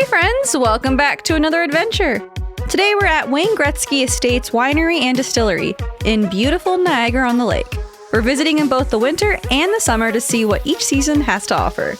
Hey friends, welcome back to another adventure. Today we're at Wayne Gretzky Estates Winery and Distillery in beautiful Niagara-on-the-Lake. We're visiting in both the winter and the summer to see what each season has to offer.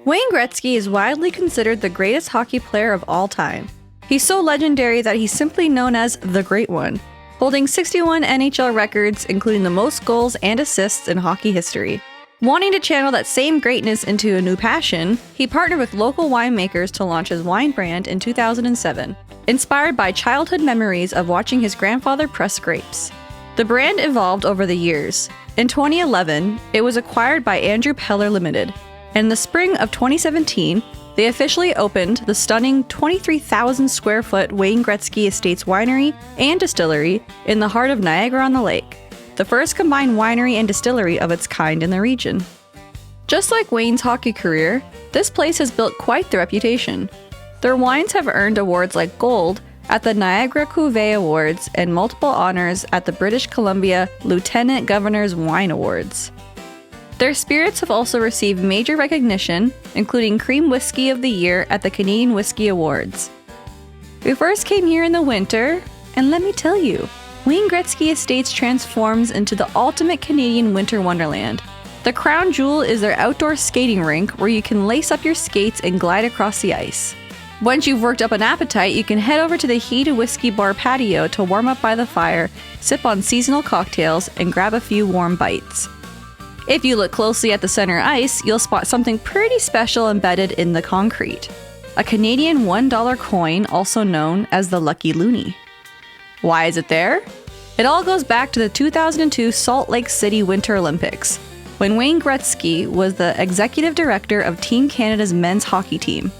Wayne Gretzky is widely considered the greatest hockey player of all time. He's so legendary that he's simply known as the Great One, holding 61 NHL records, including the most goals and assists in hockey history. Wanting to channel that same greatness into a new passion, he partnered with local winemakers to launch his wine brand in 2007, inspired by childhood memories of watching his grandfather press grapes. The brand evolved over the years. In 2011, it was acquired by Andrew Peller Limited. In the spring of 2017, they officially opened the stunning 23,000 square foot Wayne Gretzky Estates Winery and Distillery in the heart of Niagara-on-the-Lake, the first combined winery and distillery of its kind in the region. Just like Wayne's hockey career, this place has built quite the reputation. Their wines have earned awards like gold at the Niagara Cuvée Awards and multiple honors at the British Columbia Lieutenant Governor's Wine Awards. Their spirits have also received major recognition, including Cream Whiskey of the Year at the Canadian Whiskey Awards. We first came here in the winter, and let me tell you, Wayne Gretzky Estates transforms into the ultimate Canadian winter wonderland. The crown jewel is their outdoor skating rink where you can lace up your skates and glide across the ice. Once you've worked up an appetite, you can head over to the heated whiskey bar patio to warm up by the fire, sip on seasonal cocktails, and grab a few warm bites. If you look closely at the center ice, you'll spot something pretty special embedded in the concrete. A Canadian $1 coin, also known as the Lucky Loonie. Why is it there? It all goes back to the 2002 Salt Lake City Winter Olympics, when Wayne Gretzky was the executive director of Team Canada's men's hockey team.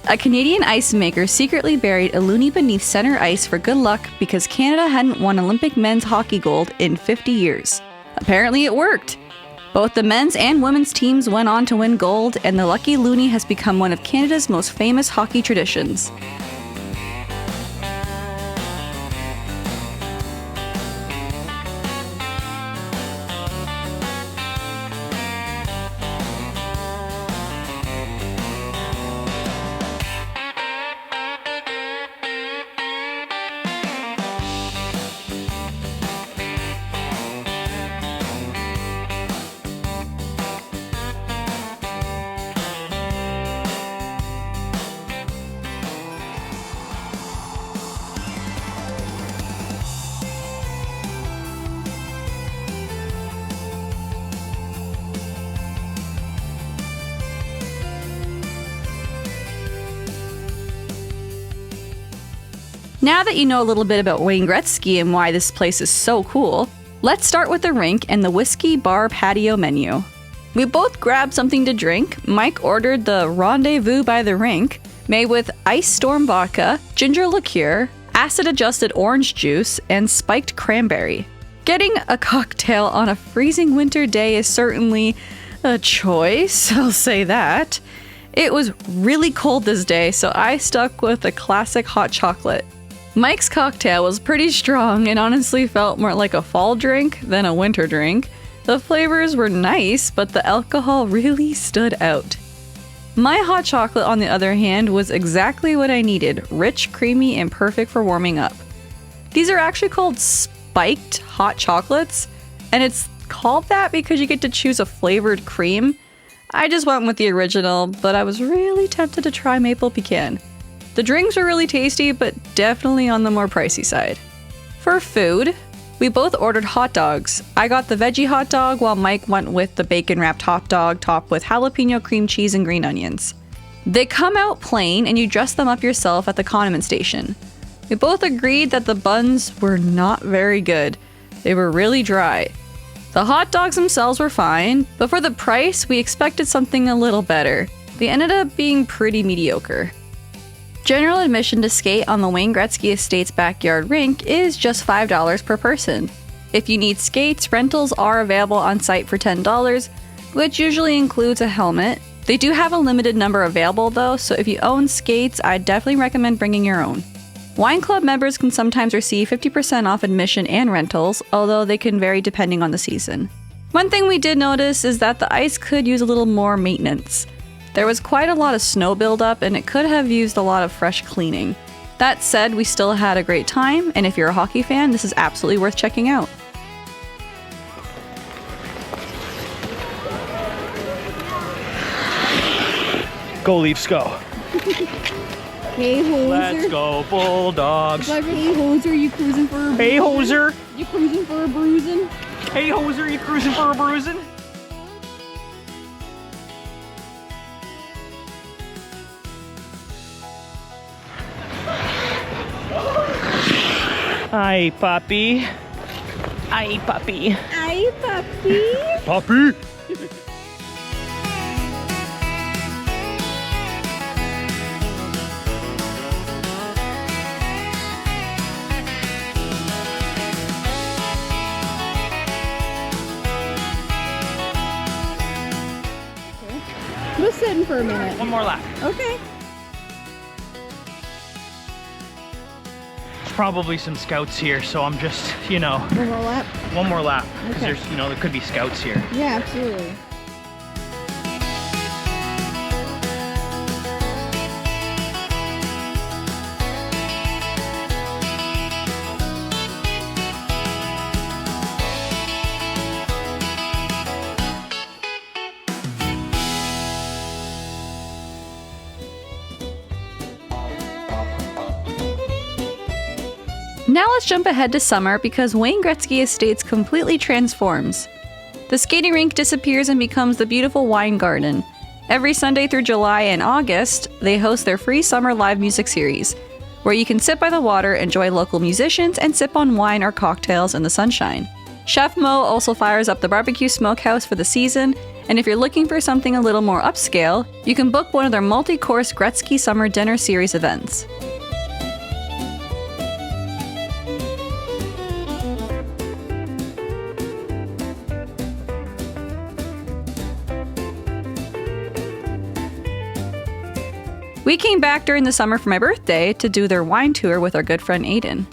A Canadian ice maker secretly buried a loonie beneath center ice for good luck because Canada hadn't won Olympic men's hockey gold in 50 years. Apparently it worked. Both the men's and women's teams went on to win gold, and the Lucky Loonie has become one of Canada's most famous hockey traditions. Now that you know a little bit about Wayne Gretzky and why this place is so cool, let's start with the rink and the whiskey bar patio menu. We both grabbed something to drink. Mike ordered the Rendezvous by the Rink, made with ice storm vodka, ginger liqueur, acid-adjusted orange juice, and spiked cranberry. Getting a cocktail on a freezing winter day is certainly a choice, I'll say that. It was really cold this day, so I stuck with a classic hot chocolate. Mike's cocktail was pretty strong and honestly felt more like a fall drink than a winter drink. The flavors were nice, but the alcohol really stood out. My hot chocolate, on the other hand, was exactly what I needed, rich, creamy, and perfect for warming up. These are actually called spiked hot chocolates, and it's called that because you get to choose a flavored cream. I just went with the original, but I was really tempted to try maple pecan. The drinks were really tasty, but definitely on the more pricey side. For food, we both ordered hot dogs. I got the veggie hot dog while Mike went with the bacon-wrapped hot dog topped with jalapeno cream cheese and green onions. They come out plain and you dress them up yourself at the condiment station. We both agreed that the buns were not very good. They were really dry. The hot dogs themselves were fine, but for the price, we expected something a little better. They ended up being pretty mediocre. General admission to skate on the Wayne Gretzky Estates backyard rink is just $5 per person. If you need skates, rentals are available on site for $10, which usually includes a helmet, They do have a limited number available though, so if you own skates, I'd definitely recommend bringing your own. Wine club members can sometimes receive 50% off admission and rentals, although they can vary depending on the season. One thing we did notice is that the ice could use a little more maintenance. There was quite a lot of snow buildup and it could have used a lot of fresh cleaning. That said, we still had a great time, and if you're a hockey fan, this is absolutely worth checking out. Go Leafs, go. Hey hoser. Let's go Bulldogs. Hey hoser, you cruising for a bruising? Hey hoser. You cruising for a bruising? Hey hoser, you cruising for a bruising? Hi, puppy. Hi, puppy. Hi, puppy. Puppy. Just sitting for a minute. One more lap. Okay. There's probably some scouts here, so I'm just, you know. One more lap? One more lap. Because Okay. there's, you know, there could be scouts here. Yeah, absolutely. Now let's jump ahead to summer because Wayne Gretzky Estates completely transforms. The skating rink disappears and becomes the beautiful wine garden. Every Sunday through July and August, they host their free summer live music series, where you can sit by the water, enjoy local musicians, and sip on wine or cocktails in the sunshine. Chef Mo also fires up the barbecue smokehouse for the season, and if you're looking for something a little more upscale, you can book one of their multi-course Gretzky Summer Dinner Series events. We came back during the summer for my birthday to do their wine tour with our good friend Aiden.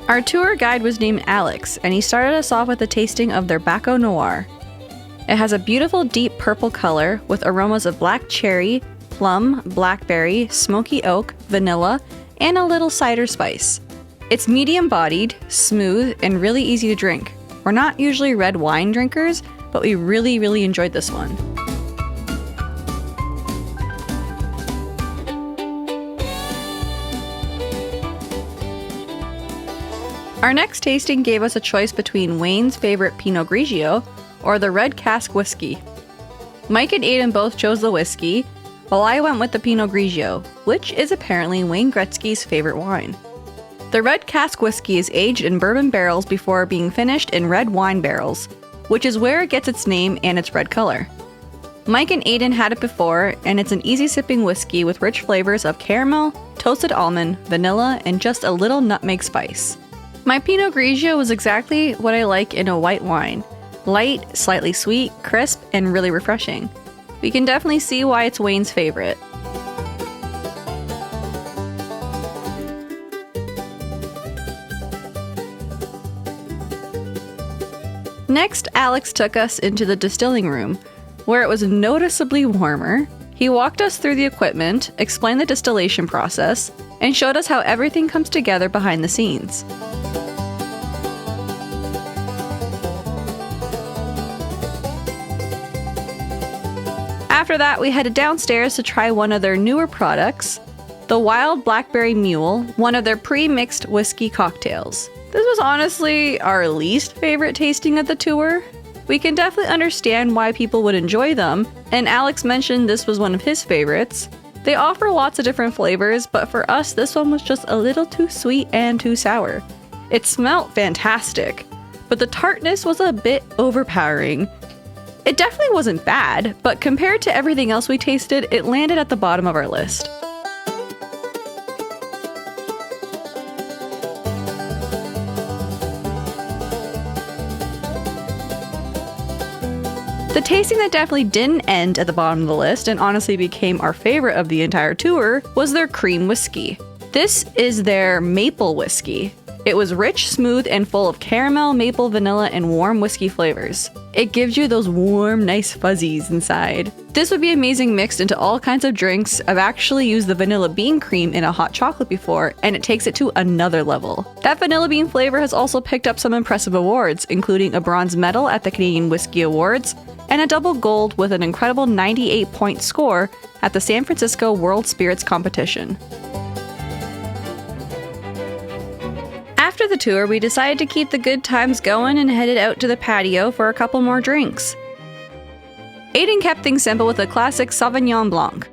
Our tour guide was named Alex, and he started us off with a tasting of their Baco Noir. It has a beautiful deep purple color with aromas of black cherry, plum, blackberry, smoky oak, vanilla, and a little cider spice. It's medium-bodied, smooth, and really easy to drink. We're not usually red wine drinkers, but we really enjoyed this one. Our next tasting gave us a choice between Wayne's favorite Pinot Grigio or the Red Cask Whiskey. Mike and Aiden both chose the whiskey, while I went with the Pinot Grigio, which is apparently Wayne Gretzky's favorite wine. The Red Cask Whiskey is aged in bourbon barrels before being finished in red wine barrels, which is where it gets its name and its red color. Mike and Aiden had it before, and it's an easy sipping whiskey with rich flavors of caramel, toasted almond, vanilla, and just a little nutmeg spice. My Pinot Grigio was exactly what I like in a white wine. Light, slightly sweet, crisp, and really refreshing. We can definitely see why it's Wayne's favorite. Next, Alex took us into the distilling room, where it was noticeably warmer. He walked us through the equipment, explained the distillation process, and showed us how everything comes together behind the scenes. After that, we headed downstairs to try one of their newer products, the Wild Blackberry Mule, one of their pre-mixed whiskey cocktails. This was honestly our least favorite tasting of the tour. We can definitely understand why people would enjoy them, and Alex mentioned this was one of his favorites. They offer lots of different flavors, but for us, this one was just a little too sweet and too sour. It smelled fantastic, but the tartness was a bit overpowering. It definitely wasn't bad, but compared to everything else we tasted, it landed at the bottom of our list. The tasting that definitely didn't end at the bottom of the list and honestly became our favorite of the entire tour was their cream whiskey. This is their maple whiskey. It was rich, smooth, and full of caramel, maple, vanilla, and warm whiskey flavors. It gives you those warm, nice fuzzies inside. This would be amazing mixed into all kinds of drinks. I've actually used the vanilla bean cream in a hot chocolate before, and it takes it to another level. That vanilla bean flavor has also picked up some impressive awards, including a bronze medal at the Canadian Whiskey Awards, and a double gold with an incredible 98-point score at the San Francisco World Spirits Competition. After the tour, we decided to keep the good times going and headed out to the patio for a couple more drinks. Aiden kept things simple with a classic Sauvignon Blanc.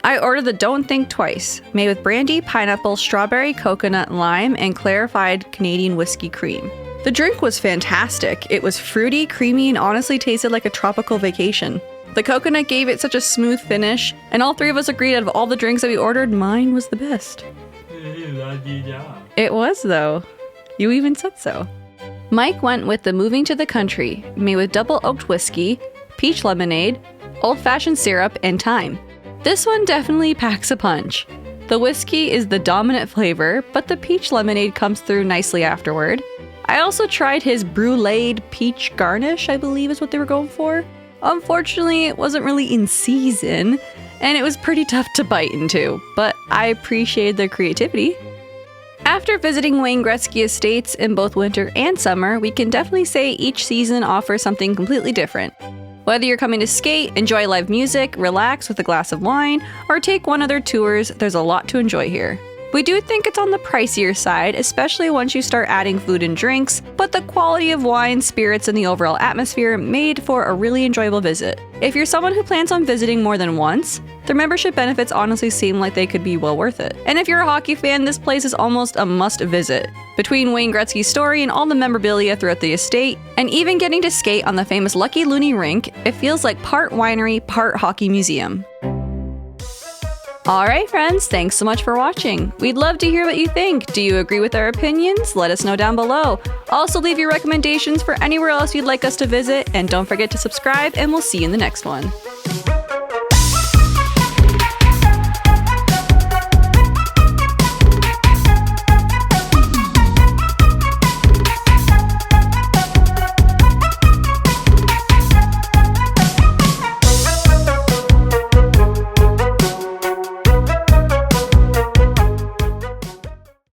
I ordered the Don't Think Twice, made with brandy, pineapple, strawberry, coconut, lime, and clarified Canadian whiskey cream. The drink was fantastic. It was fruity, creamy, and honestly tasted like a tropical vacation. The coconut gave it such a smooth finish, and all three of us agreed out of all the drinks that we ordered, mine was the best. It was, though. You even said so. Mike went with the Moving to the Country, made with double oaked whiskey, peach lemonade, old-fashioned syrup, and thyme. This one definitely packs a punch. The whiskey is the dominant flavor, but the peach lemonade comes through nicely afterward. I also tried his bruleed peach garnish, I believe is what they were going for. Unfortunately, it wasn't really in season, and it was pretty tough to bite into, but I appreciated their creativity. After visiting Wayne Gretzky Estates in both winter and summer, we can definitely say each season offers something completely different. Whether you're coming to skate, enjoy live music, relax with a glass of wine, or take one of their tours, there's a lot to enjoy here. We do think it's on the pricier side, especially once you start adding food and drinks, but the quality of wine, spirits, and the overall atmosphere made for a really enjoyable visit. If you're someone who plans on visiting more than once, their membership benefits honestly seem like they could be well worth it. And if you're a hockey fan, this place is almost a must visit. Between Wayne Gretzky's story and all the memorabilia throughout the estate, and even getting to skate on the famous Lucky Looney Rink, it feels like part winery, part hockey museum. Alright friends, thanks so much for watching. We'd love to hear what you think. Do you agree with our opinions? Let us know down below. Also leave your recommendations for anywhere else you'd like us to visit, and don't forget to subscribe, and we'll see you in the next one.